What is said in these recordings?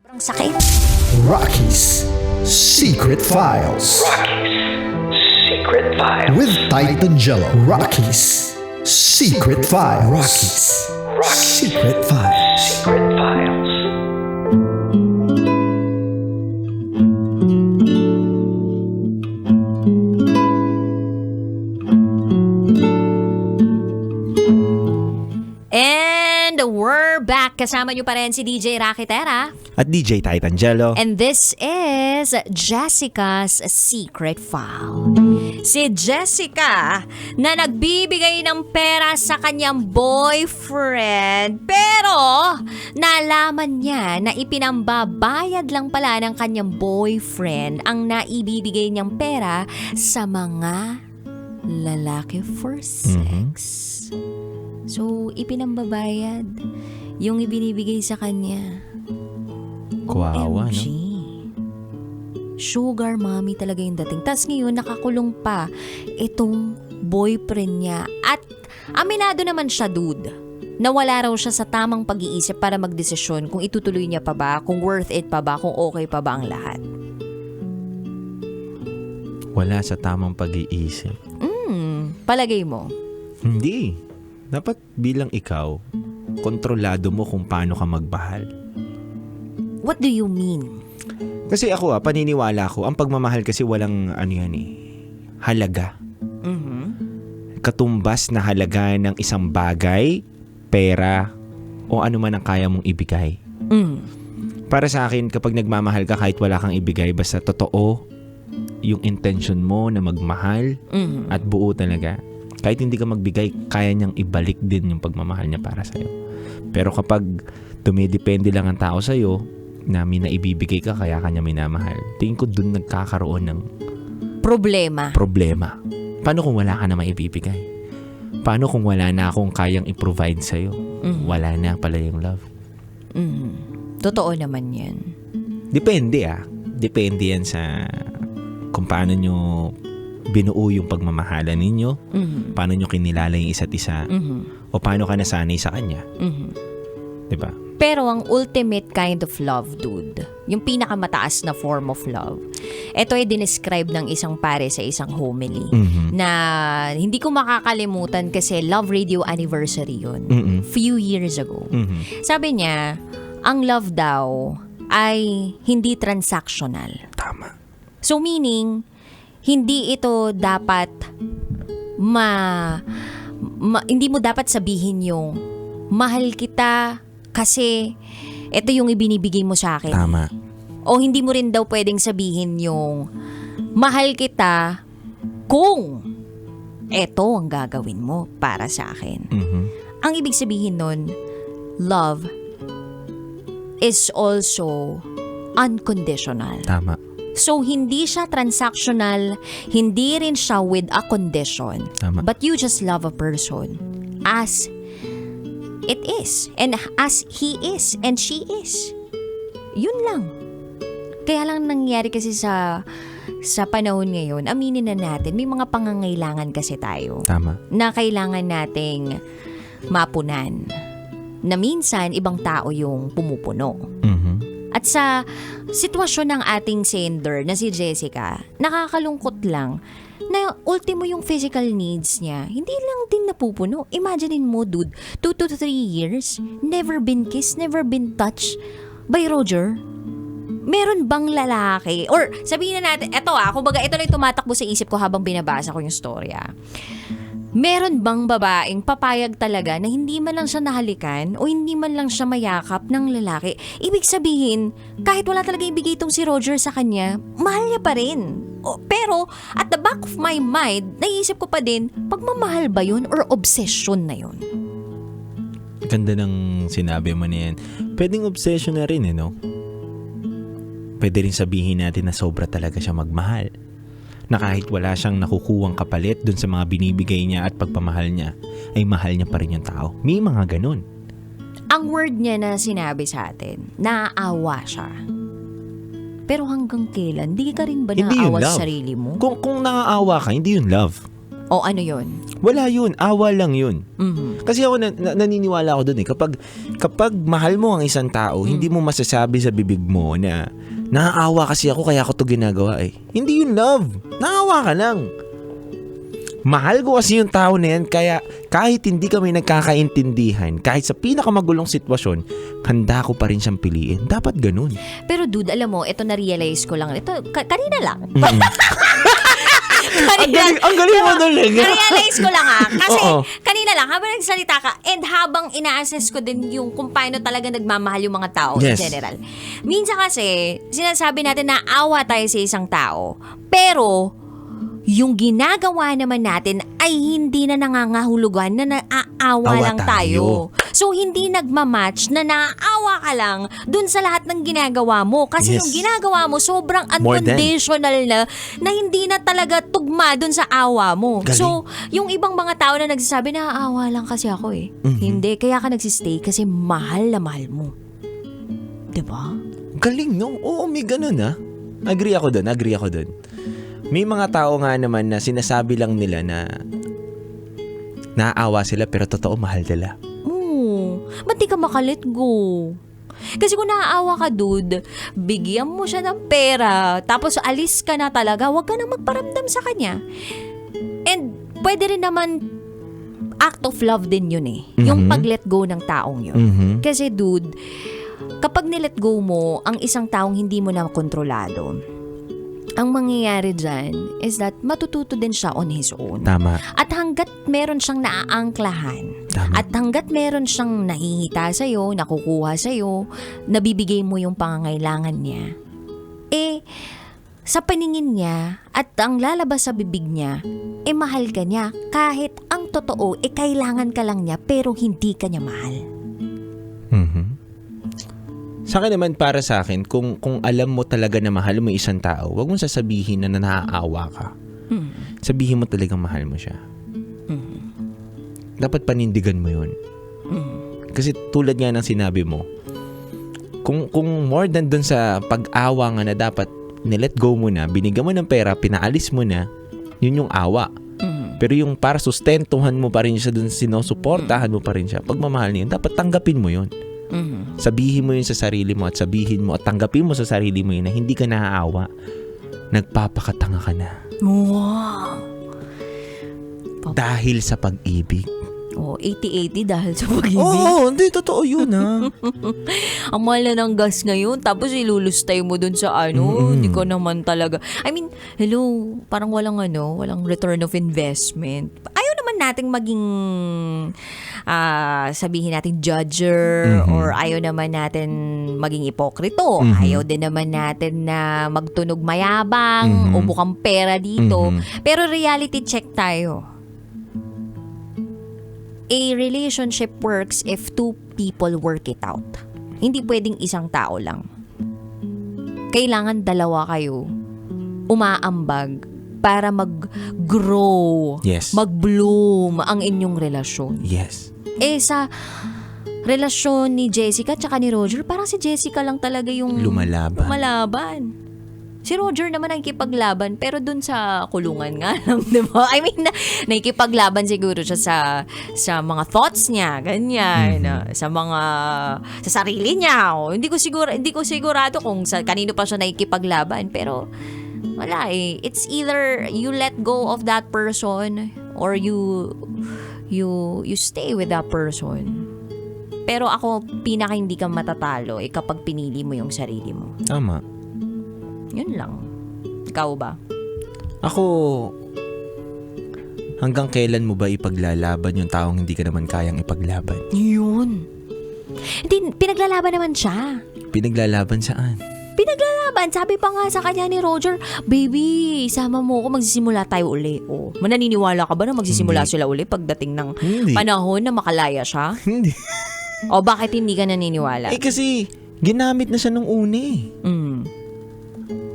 Ang sakit. Rocky's Secret Files. Rocky's Secret Files. With Titan Jello. Rocky's Secret Files. Rocky's Secret Files. Secret Files. And we're back. Kasama nyo pa rin si DJ Rakitera. At DJ Titan Jello. And this is Jessica's Secret File. Si Jessica na nagbibigay ng pera sa kanyang boyfriend, pero nalaman niya na ipinambabayad lang pala ng kanyang boyfriend ang naibibigay niyang pera sa mga lalaki for sex. So, ipinambabayad yung ibinibigay sa kanya. Kawawa, OMG. no? Sugar mommy talaga yung dating. Tapos ngayon, nakakulong pa itong boyfriend niya. At aminado naman siya, dude, na wala raw siya sa tamang pag-iisip para magdesisyon kung itutuloy niya pa ba, kung worth it pa ba, kung okay pa ba ang lahat. Wala sa tamang pag-iisip. Palagay mo? Hindi. Dapat bilang ikaw, kontrolado mo kung paano ka magmahal. What do you mean? Kasi ako paniniwala ko, ang pagmamahal kasi walang halaga. Katumbas na halaga ng isang bagay, pera, o ano man ang kaya mong ibigay. Para sa akin, kapag nagmamahal ka kahit wala kang ibigay, basta totoo yung intention mo na magmahal at buo talaga. Kahit hindi ka magbigay, kaya niyang ibalik din yung pagmamahal niya para sa'yo. Pero kapag dumidepende lang ang tao sa'yo, na naibibigay ka, kaya kanya minamahal, tingin ko dun nagkakaroon ng Problema. Paano kung wala ka na maibibigay? Paano kung wala na akong kayang i-provide sa'yo? Wala na pala yung love. Totoo naman yan. Depende Depende yan sa kung paano nyo binuo yung pagmamahalan ninyo, paano nyo kinilala yung isa't isa, o paano ka nasanay sa kanya. Diba? Pero ang ultimate kind of love, dude, yung pinakamataas na form of love, ito ay dinescribe ng isang pare sa isang homily na hindi ko makakalimutan kasi Love Radio anniversary yun. Few years ago. Sabi niya, ang love daw ay hindi transactional. Tama. So meaning, hindi ito dapat hindi mo dapat sabihin yung mahal kita kasi ito yung ibinibigay mo sa akin. Tama. O hindi mo rin daw pwedeng sabihin yung mahal kita kung ito ang gagawin mo para sa akin. Ang ibig sabihin nun, love is also unconditional. Tama. So, hindi siya transactional, hindi rin siya with a condition. Tama. But you just love a person as it is. And as he is and she is. Yun lang. Kaya lang nangyari kasi sa panahon ngayon, aminin na natin, may mga pangangailangan kasi tayo. Tama. Na kailangan nating mapunan. Na minsan, ibang tao yung pumupuno. At sa sitwasyon ng ating sender na si Jessica, nakakalungkot lang na ultimo yung physical needs niya, hindi lang din napupuno. Imaginein mo, dude, 2 to 3 years, never been kissed, never been touched by Roger. Meron bang lalaki? Or sabihin na natin, kumbaga ito lang tumatakbo sa isip ko habang binabasa ko yung storya. Meron bang babaeng papayag talaga na hindi man lang siya nahalikan o hindi man lang siya mayakap ng lalaki? Ibig sabihin, kahit wala talaga ibigay itong si Roger sa kanya, mahal niya pa rin. Pero at the back of my mind, naisip ko pa din, pagmamahal ba yun or obsession na yun? Ganda ng sinabi mo na yan. Pwedeng obsession na rin, no? Pwede rin sabihin natin na sobra talaga siya magmahal. Na kahit wala siyang nakukuwang kapalit dun sa mga binibigay niya at pagpamahal niya, ay mahal niya pa rin yung tao. May mga ganun. Ang word niya na sinabi sa atin, naaawa siya. Pero hanggang kailan, di ka rin ba Hindi yun naaawa love. sa sarili mo? Kung naaawa ka, hindi yun love. O ano yun? Wala yun. Awa lang yun. Mhm. Kasi ako naniniwala ako dun eh. Kapag mahal mo ang isang tao, hindi mo masasabi sa bibig mo na naaawa kasi ako kaya ako to ginagawa eh. Hindi yun love. Naawa ka lang. Mahal ko kasi yung tao na yan, kaya kahit hindi kami nagkakaintindihan, kahit sa pinakamagulong sitwasyon, handa ko pa rin siyang piliin. Dapat ganun. Pero dude, alam mo, ito na-realize ko lang. Ito, kanina lang. Ang galing mo talaga. Na-realize ko lang kasi Oo. kanina lang, habang nagsalita ka, and habang ina-assess ko din yung kung paano talaga nagmamahal yung mga tao Yes. in general. Minsan kasi, sinasabi natin na awa tayo sa isang tao, pero yung ginagawa naman natin ay hindi na nangangahulugan na naaawa Awa lang tayo. tayo. So, hindi nagmamatch na naaawa ka lang dun sa lahat ng ginagawa mo. Kasi Yes. yung ginagawa mo, sobrang More than. unconditional na hindi na talaga tugma dun sa awa mo. Galing. So, yung ibang mga tao na nagsasabi na awa lang kasi ako eh. Hindi, kaya ka nagsistay kasi mahal na mahal mo. Diba? Galing, no? Oo, may ganun Agree ako dun. May mga tao nga naman na sinasabi lang nila na naaawa sila pero totoo mahal nila. Ba't di ka makalet go? Kasi kung naaawa ka, dude, bigyan mo siya ng pera, tapos alis ka na talaga, huwag ka nang magparamdam sa kanya. And pwede rin naman act of love din yun eh. Yung pag-let go ng taong yun. Kasi dude, kapag nilet go mo ang isang taong hindi mo na kontrolado, ang mangyayari dyan is that matututo din siya on his own. Tama. At hanggat meron siyang naaangklahan, Tama. at hanggat meron siyang nahihita sa'yo, nakukuha sa'yo, nabibigay mo yung pangangailangan niya, sa paningin niya at ang lalabas sa bibig niya, mahal ka niya. Kahit ang totoo, kailangan ka lang niya pero hindi ka niya mahal. Sa akin naman, para sa akin, kung alam mo talaga na mahal mo isang tao, wag mong sasabihin na naaawa ka. Sabihin mo talagang mahal mo siya. Dapat panindigan mo yun. Kasi tulad nga ng sinabi mo, kung more than dun sa pag-awa nga na dapat nilet go mo na, binigyan mo ng pera, pinaalis mo na, yun yung awa. Pero yung para sustentuhan mo pa rin siya dun, sinusuportahan mo pa rin siya, pagmamahal niya, dapat tanggapin mo yun. Sabihin mo yun sa sarili mo at sabihin mo at tanggapin mo sa sarili mo yun na hindi ka naaawa. Nagpapakatanga ka na. Wow! Dahil sa pag-ibig. 80-80 dahil sa pag-ibig. Hindi. Totoo yun, Ang mahal na ng gas ngayon, tapos ilulustay mo dun sa hindi ko naman talaga. I mean, hello, parang walang return of investment. Ayaw naman nating maging, sabihin natin judger, or ayaw naman natin maging ipokrito. Ayaw din naman natin na magtunog mayabang o bukang pera dito. Pero reality check tayo. A relationship works if two people work it out. Hindi pwedeng isang tao lang. Kailangan dalawa kayo umaambag para mag-grow, Yes. mag-bloom ang inyong relasyon. Yes. Sa relasyon ni Jessica tsaka ni Roger, parang si Jessica lang talaga yung lumalaban. Si Roger naman nakikipaglaban, pero dun sa kulungan nga lang, di ba? I mean, nakikipaglaban siguro siya sa mga thoughts niya, ganyan, sa sarili niya. Hindi ko sigurado kung kanino pa siya nakikipaglaban, pero wala eh. It's either you let go of that person or you stay with that person. Pero ako, pinaka hindi ka matatalo kapag pinili mo yung sarili mo. Tama. Yun lang. Ikaw ba? Ako, hanggang kailan mo ba ipaglalaban yung taong hindi ka naman kayang ipaglaban? Yun. Hindi, pinaglalaban naman siya. Pinaglalaban saan? Pinaglalaban. Sabi pa nga sa kanya ni Roger, baby, isama mo ako, magsisimula tayo uli. Mananiniwala ka ba na magsisimula sila uli pagdating ng panahon na makalaya siya? Hindi. O bakit hindi ka naniniwala? Kasi, ginamit na siya nung uni.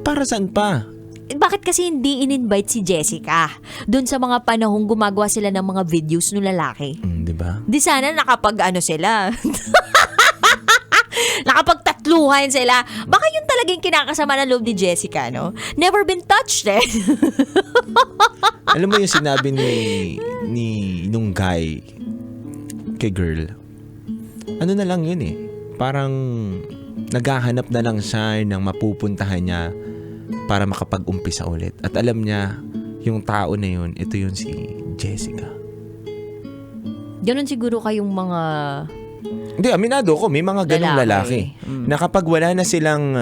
Para saan pa? Bakit kasi hindi in-invite si Jessica doon sa mga panahong gumagawa sila ng mga videos ng lalaki? Di ba? Di sana nakapag sila. Nakapag 3 nagkagusluhan sila. Baka yun talagang kinakasama ng loob ni Jessica, no? Never been touched, eh. Alam mo yung sinabi nung guy kay girl, ano na lang yun eh. Parang naghahanap na lang siya ng mapupuntahan niya para makapag-umpisa ulit. At alam niya, yung tao na yun, ito yun si Jessica. Ganun siguro kayong mga... Hindi, aminado ko, may mga ganung lalaki. Na kapag wala na silang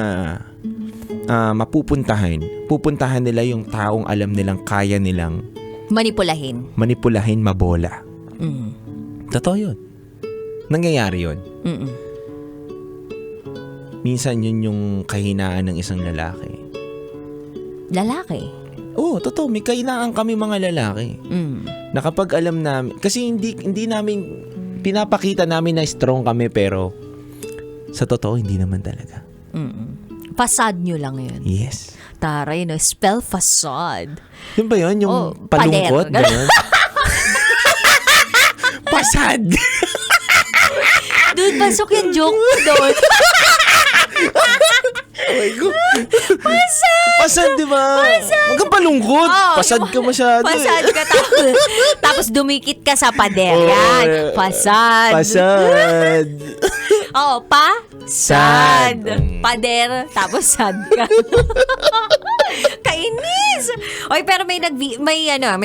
pupuntahan nila yung taong alam nilang kaya nilang manipulahin, mabola. Totoo yun. Nangyayari yun. Minsan yun yung kahinaan ng isang lalaki. Lalaki? Oo, totoo. May kahinaan kami mga lalaki. Na kapag alam namin, kasi hindi namin pinapakita namin na strong kami, pero sa totoo, hindi naman talaga. Facade nyo lang yun. Yes. Taray, no? Spell facade. Yun ba yun? Yung palungkot? Pader. Ganun? Pasad! Dude, pasok yung joke ko doon. Pasad, di ba? Huwag kang palungkot. Pasad ka masyado. Pasad ka. Tapos dumikit ka sa pader. Oh, Yan. Pasad. Pasad. Oo, sad. Pader. Tapos sad ka. Kainis. Oy, pero may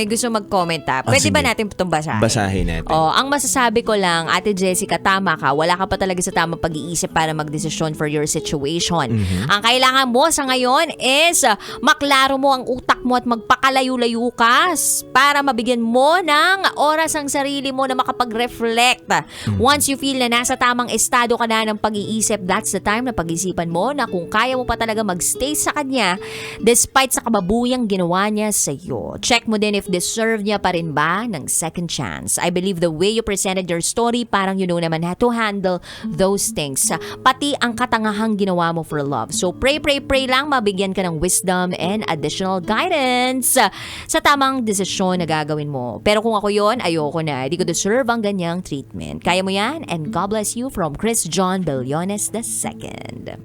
gusto mag-comment ha. Pwede ba sige. natin itong basahin? Basahin natin. Ang masasabi ko lang, Ate Jessica, tama ka. Wala ka pa talaga sa tamang pag-iisip para magdesisyon for your situation. Ang kailangan mo sa ngayon is maklaro mo ang utak mo at magpakalayo-layo ka para mabigyan mo ng oras ang sarili mo na makapag-reflect. Once you feel na nasa tamang estado ka na ng pag-iisip, that's the time na pag-isipan mo na kung kaya mo pa talaga magstay sa kanya despite sa kababuyang ginawa niya sa iyo. Check mo din if deserve niya pa rin ba ng second chance. I believe the way you presented your story, parang you know naman how to handle those things. Pati ang katangahang ginawa mo for love. So pray lang mabigyan ka ng wisdom and additional guidance sa tamang desisyon na gagawin mo. Pero kung ako yon, ayoko na. Hindi ko deserve ang ganyang treatment. Kaya mo yan, and God bless you from Chris John Bellones II.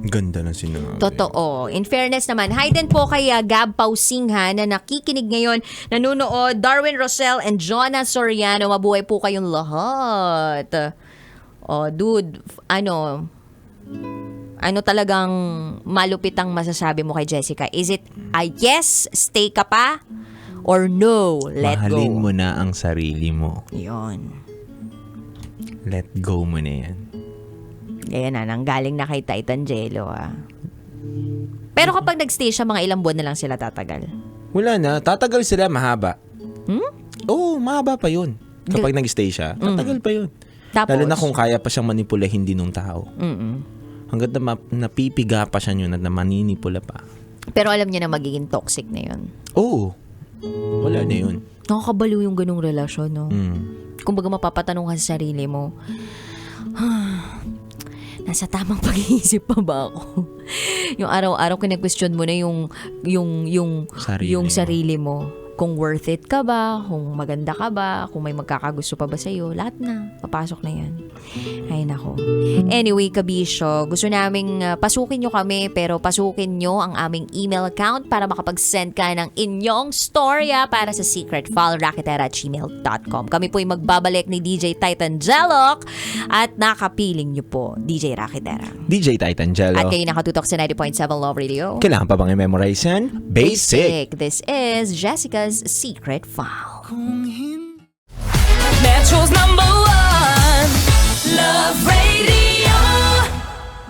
Ganda na sinabi. Totoo. In fairness naman, hi din po kay Gab Pausingha na nakikinig ngayon, nanonood, Darwin Rosel and Jonah Soriano. Mabuhay po kayong lahat. Dude, ano talagang malupit ang masasabi mo kay Jessica? Is it a yes, stay ka pa? Or no, let Mahalin go? mo na ang sarili mo. Yun. Let go mo na yan. Ayan na, nanggaling na kay Titan Jello Pero kapag nagstay siya, mga ilang buwan na lang sila tatagal. Wala na. Tatagal sila mahaba. Oo, mahaba pa yun. Kapag nag-stay siya, tatagal pa yun. Tapos, Lalo na kung kaya pa siyang manipulahin din ng tao. Hanggat na napipiga pa siya yun at na maninipula pa. Pero alam niya na magiging toxic na yun. Oo. Wala na yun. Nakakabaliw yung ganung relasyon, no? Kumbaga mapapatanong ka sa sarili mo, nasa tamang pag-iisip pa ba ako? Yung araw-araw kina-question mo na yung sarili mo. Kung worth it ka ba, kung maganda ka ba, kung may magkakagusto pa ba sa'yo, lahat na, papasok na yan. Ay nako. Anyway, kabisyo, gusto naming pasukin nyo kami, pero pasukin nyo ang aming email account para makapag-send ka ng inyong storya para sa secretfile@raketera@gmail.com. Kami po'y magbabalik ni DJ Titan Jelloc at nakapiling nyo po, DJ Raketera. DJ Titan Jello. At kayo nakatutok sa 90.7 Love Radio. Kailangan pa bang i-memorize yan? Basic! This is Jessica's Secret File. Metro's number one, Love Radio.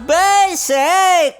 Basic!